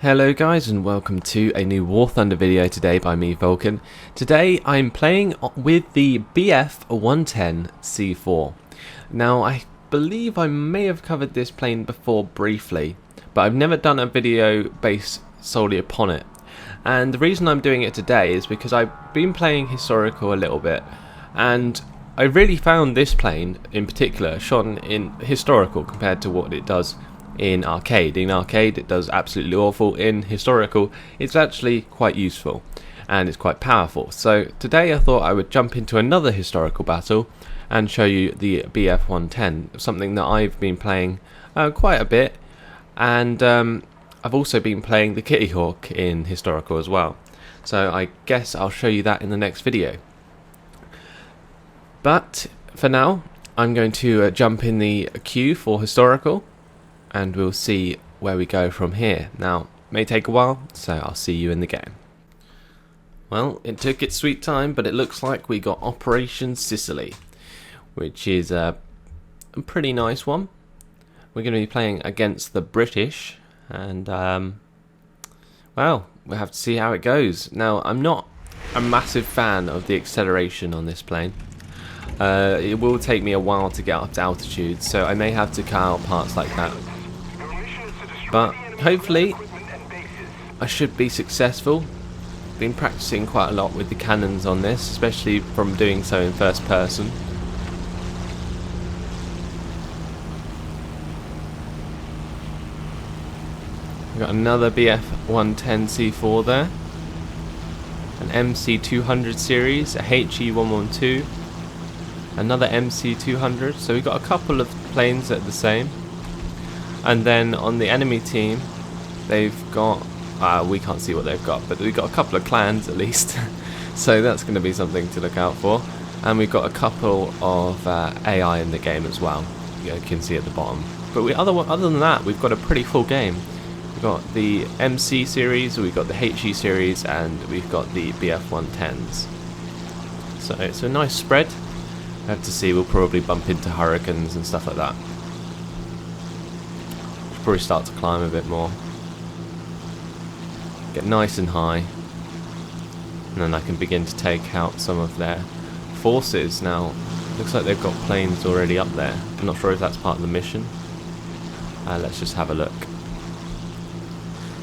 Hello guys and welcome to a new War Thunder video today by me, Vulcan. Today I'm playing with the BF-110 C-4. Now I believe I may have covered this plane before briefly, but I've never done a video based solely upon it. And the reason I'm doing it today is because I've been playing historical a little bit, and I really found this plane in particular shone in historical compared to what it does in arcade. In arcade it does absolutely awful. In historical it's actually quite useful and it's quite powerful. So today I thought I would jump into another historical battle and show you the BF-110, something that I've been playing quite a bit, and I've also been playing the Kitty Hawk in historical as well. So I guess I'll show you that in the next video. But for now I'm going to jump in the queue for historical, and we'll see where we go from here. Now, it may take a while, so I'll see you in the game. Well, it took its sweet time, but it looks like we got Operation Sicily, which is a pretty nice one. We're going to be playing against the British, and well, we'll have to see how it goes. Now, I'm not a massive fan of the acceleration on this plane. It will take me a while to get up to altitude, so I may have to cut out parts like that. But hopefully I should be successful. Been practicing quite a lot with the cannons on this, especially from doing so in first person. We've got another BF-110 C-4 there, an MC-200 series, a HE-112, another MC-200, so we've got a couple of planes that are the same. And then on the enemy team, they've got, we can't see what they've got, but we've got a couple of clans at least, so that's going to be something to look out for. And we've got a couple of AI in the game as well, you can see at the bottom. But other than that, we've got a pretty full game. We've got the MC series, we've got the HE series, and we've got the BF-110s. So it's a nice spread. I have to see, we'll probably bump into Hurricanes and stuff like that. Probably start to climb a bit more, get nice and high, and then I can begin to take out some of their forces. Now looks like they've got planes already up there. I'm not sure if that's part of the mission. Let's just have a look.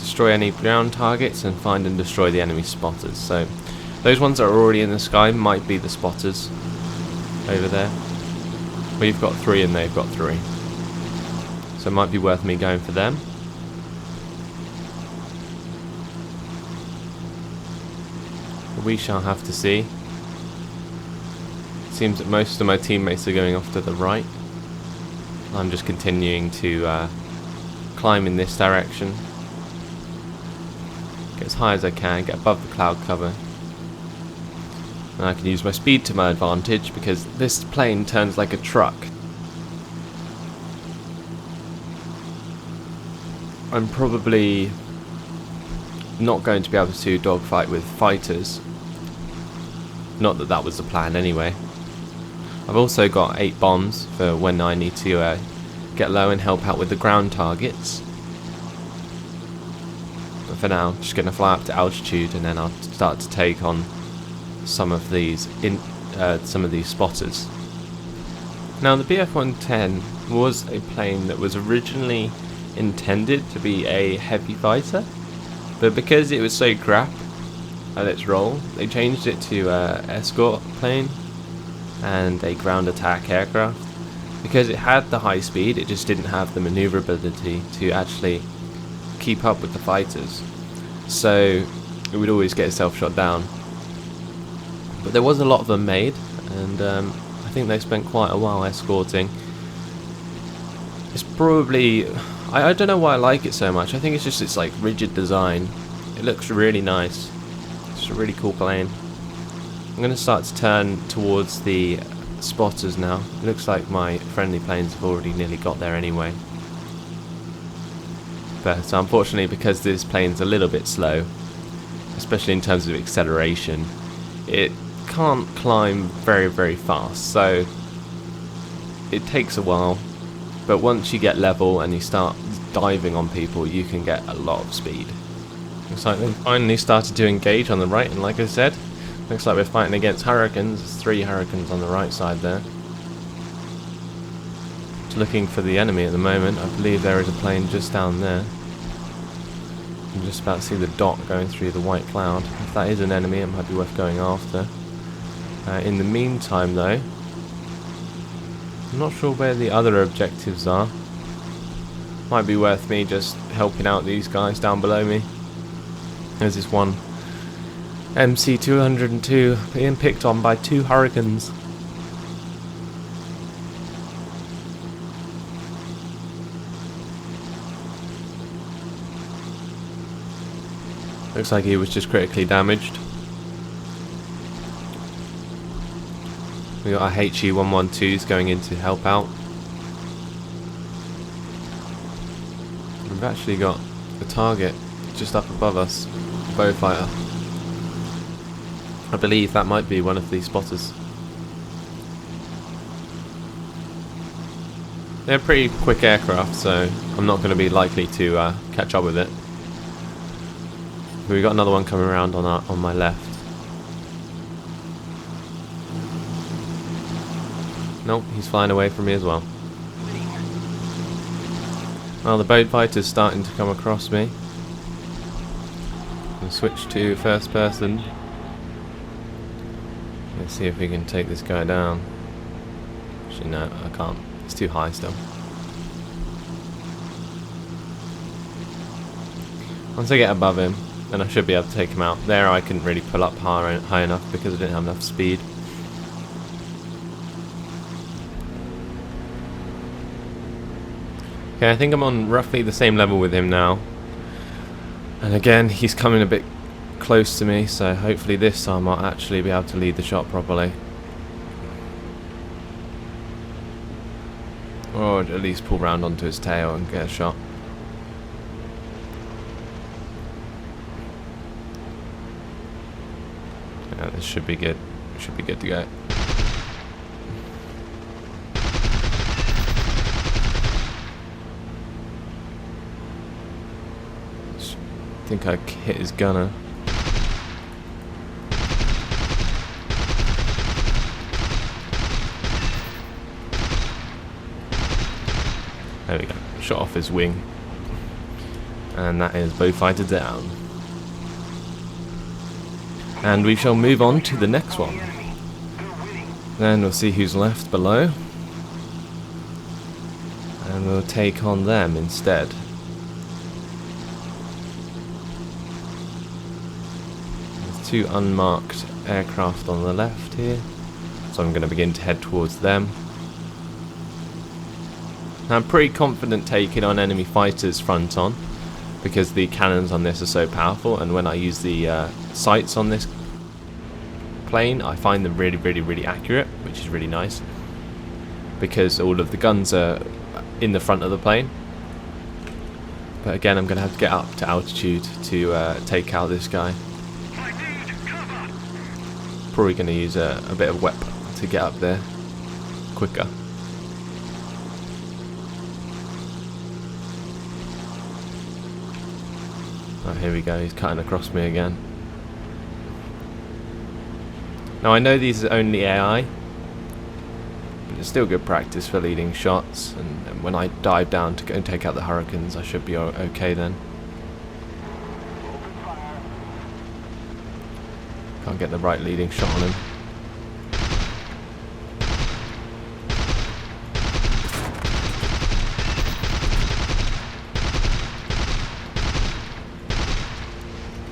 Destroy any ground targets and find and destroy the enemy spotters. So those ones that are already in the sky might be the spotters over there. We've got 3 and they've got 3. So it might be worth me going for them. We shall have to see. Seems that most of my teammates are going off to the right. I'm just continuing to climb in this direction. Get as high as I can, get above the cloud cover. And I can use my speed to my advantage because this plane turns like a truck. I'm probably not going to be able to dogfight with fighters. Not that that was the plan anyway. I've also got 8 bombs for when I need to get low and help out with the ground targets. But for now, I'm just going to fly up to altitude and then I'll start to take on some of these spotters. Now the BF-110 was a plane that was originally intended to be a heavy fighter, but because it was so crap at its role, they changed it to escort plane and a ground attack aircraft. Because it had the high speed, it just didn't have the maneuverability to actually keep up with the fighters, so it would always get itself shot down. But there was a lot of them made, and I think they spent quite a while escorting. It's probably, I don't know why I like it so much. I think it's just its like rigid design. It looks really nice. It's a really cool plane. I'm going to start to turn towards the spotters now. It looks like my friendly planes have already nearly got there anyway. But unfortunately, because this plane's a little bit slow, especially in terms of acceleration, it can't climb very fast. So it takes a while. But once you get level and you start diving on people, you can get a lot of speed. Looks like they finally started to engage on the right, and like I said, looks like we're fighting against Hurricanes. There's 3 Hurricanes on the right side there. Just looking for the enemy at the moment. I believe there is a plane just down there. I'm just about to see the dot going through the white cloud. If that is an enemy, it might be worth going after. In the meantime though, I'm not sure where the other objectives are. Might be worth me just helping out these guys down below me. There's this one MC-202 being picked on by 2 Hurricanes. Looks like he was just critically damaged. We got our HE-112s going in to help out. We've actually got a target just up above us, a Beaufighter. I believe that might be one of these spotters. They're pretty quick aircraft, so I'm not going to be likely to catch up with it. We've got another one coming around on my left. Nope, he's flying away from me as well. Well, the Beaufighter's starting to come across me. We'll switch to first person. Let's see if we can take this guy down. Actually, no, I can't. It's too high still. Once I get above him, then I should be able to take him out. There I couldn't really pull up high enough because I didn't have enough speed. Okay, I think I'm on roughly the same level with him now. And again, he's coming a bit close to me, so hopefully this time I'll actually be able to lead the shot properly. Or at least pull round onto his tail and get a shot. Yeah, this should be good. Should be good to go. I think I hit his gunner. There we go. Shot off his wing. And that is Beaufighter down. And we shall move on to the next one. Then we'll see who's left below. And we'll take on them instead. There's 2 unmarked aircraft on the left here. So I'm going to begin to head towards them. Now I'm pretty confident taking on enemy fighters front on, because the cannons on this are so powerful, and when I use the sights on this plane I find them really accurate, which is really nice, because all of the guns are in the front of the plane. But again, I'm going to have to get up to altitude to take out this guy. Probably going to use a bit of WEP to get up there quicker. Oh, here we go, he's cutting across me again. Now I know these are only AI, but it's still good practice for leading shots, and when I dive down to go and take out the Hurricanes I should be okay then. Can't get the right leading shot on him.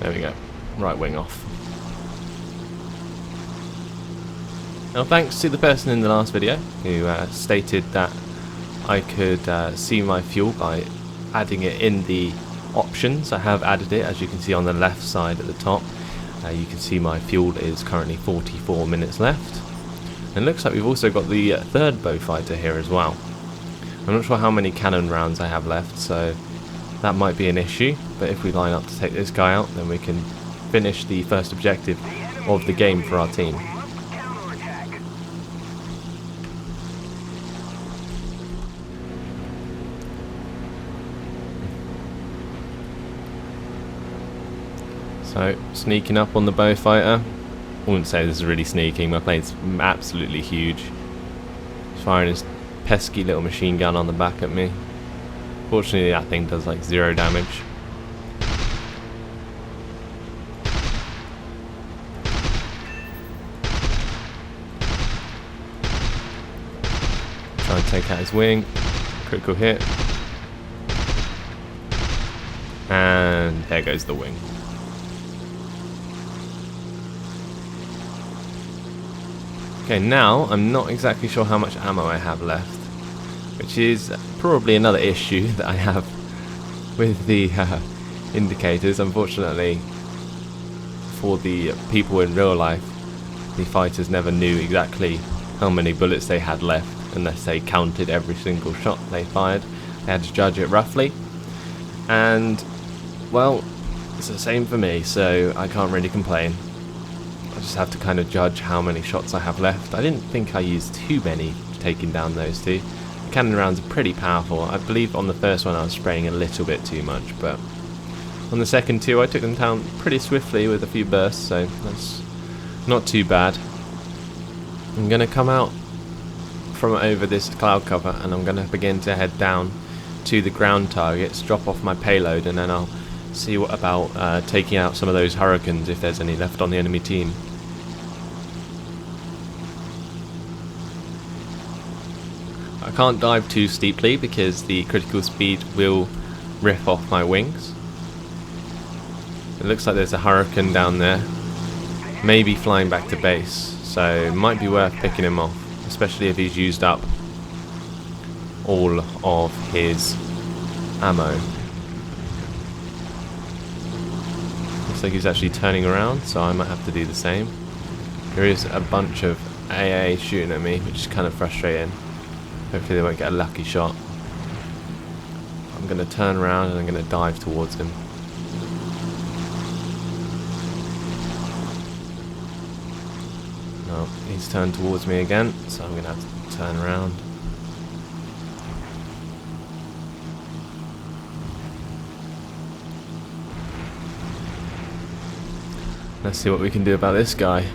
There we go, right wing off. Now thanks to the person in the last video who stated that I could see my fuel by adding it in the options. I have added it, as you can see on the left side at the top. You can see my fuel is currently 44 minutes left. And it looks like we've also got the third Beaufighter here as well. I'm not sure how many cannon rounds I have left, so that might be an issue, but if we line up to take this guy out, then we can finish the first objective of the game for our team. So, sneaking up on the Beaufighter. I wouldn't say this is really sneaking, my plane's absolutely huge. He's firing his pesky little machine gun on the back at me. Fortunately that thing does like 0 damage. Try and take out his wing. Critical hit. And there goes the wing. Okay, now I'm not exactly sure how much ammo I have left, which is probably another issue that I have with the indicators. Unfortunately, for the people in real life, the fighters never knew exactly how many bullets they had left unless they counted every single shot they fired. They had to judge it roughly, and well, it's the same for me, so I can't really complain. I just have to kind of judge how many shots I have left. I didn't think I used too many taking down those two. The cannon rounds are pretty powerful. I believe on the first one I was spraying a little bit too much, but on the second two I took them down pretty swiftly with a few bursts, so that's not too bad. I'm going to come out from over this cloud cover and I'm going to begin to head down to the ground targets, drop off my payload, and then I'll see what about taking out some of those hurricanes if there's any left on the enemy team. I can't dive too steeply because the critical speed will rip off my wings. It looks like there's a hurricane down there, maybe flying back to base, so it might be worth picking him off, especially if he's used up all of his ammo. Looks like he's actually turning around, so I might have to do the same. There is a bunch of AA shooting at me, which is kind of frustrating. Hopefully they won't get a lucky shot. I'm going to turn around and I'm going to dive towards him. No, he's turned towards me again, so I'm going to have to turn around. Let's see what we can do about this guy.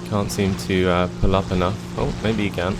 Can't seem to pull up enough. Oh, maybe you can.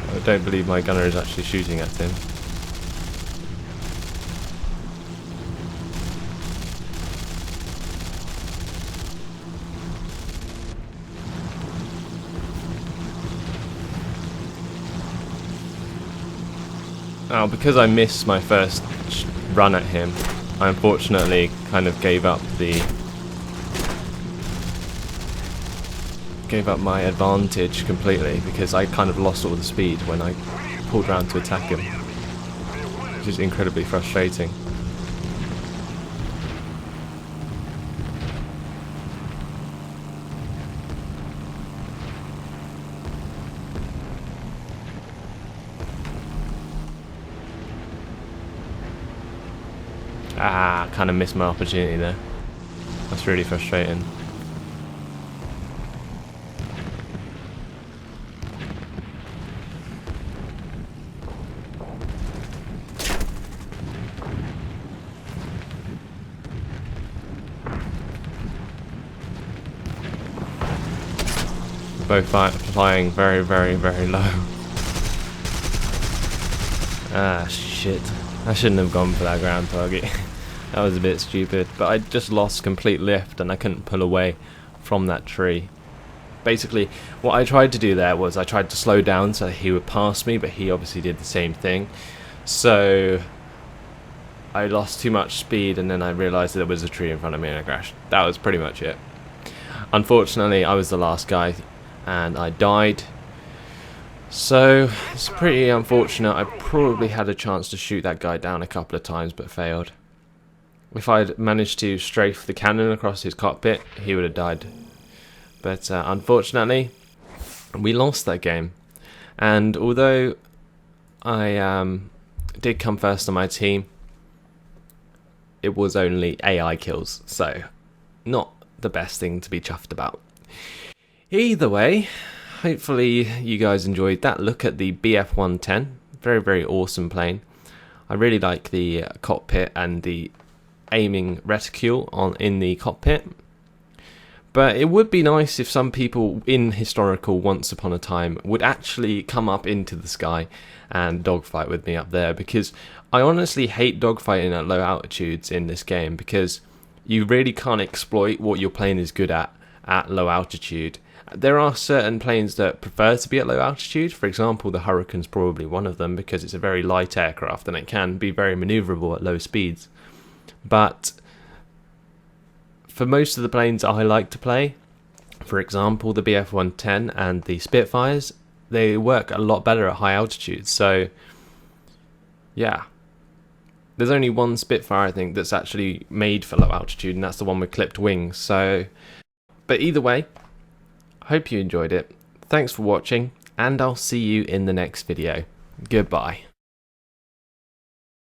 I don't believe my gunner is actually shooting at him. Now, because I missed my first run at him, I unfortunately kind of gave up my advantage completely, because I kind of lost all the speed when I pulled around to attack him, which is incredibly frustrating. Kind of missed my opportunity there. That's really frustrating. Both flying very, very, very low. Ah, shit. I shouldn't have gone for that ground target. That was a bit stupid, but I just lost complete lift and I couldn't pull away from that tree. Basically, what I tried to do there was I tried to slow down so he would pass me, but he obviously did the same thing. So I lost too much speed and then I realised there was a tree in front of me and I crashed. That was pretty much it. Unfortunately, I was the last guy and I died. So it's pretty unfortunate. I probably had a chance to shoot that guy down a couple of times but failed. If I'd managed to strafe the cannon across his cockpit, he would have died. But unfortunately, we lost that game. And although I did come first on my team, it was only AI kills, so not the best thing to be chuffed about. Either way, hopefully you guys enjoyed that look at the BF-110. Very, very awesome plane. I really like the cockpit and the aiming reticule in the cockpit. But it would be nice if some people in historical Once Upon a Time would actually come up into the sky and dogfight with me up there, because I honestly hate dogfighting at low altitudes in this game, because you really can't exploit what your plane is good at low altitude. There are certain planes that prefer to be at low altitude. For example, the Hurricane's probably one of them, because it's a very light aircraft and it can be very manoeuvrable at low speeds. But for most of the planes I like to play, for example the BF-110 and the Spitfires, they work a lot better at high altitudes. So yeah, there's only one Spitfire I think that's actually made for low altitude, and that's the one with clipped wings. So, but either way, hope you enjoyed it. Thanks for watching, and I'll see you in the next video. Goodbye.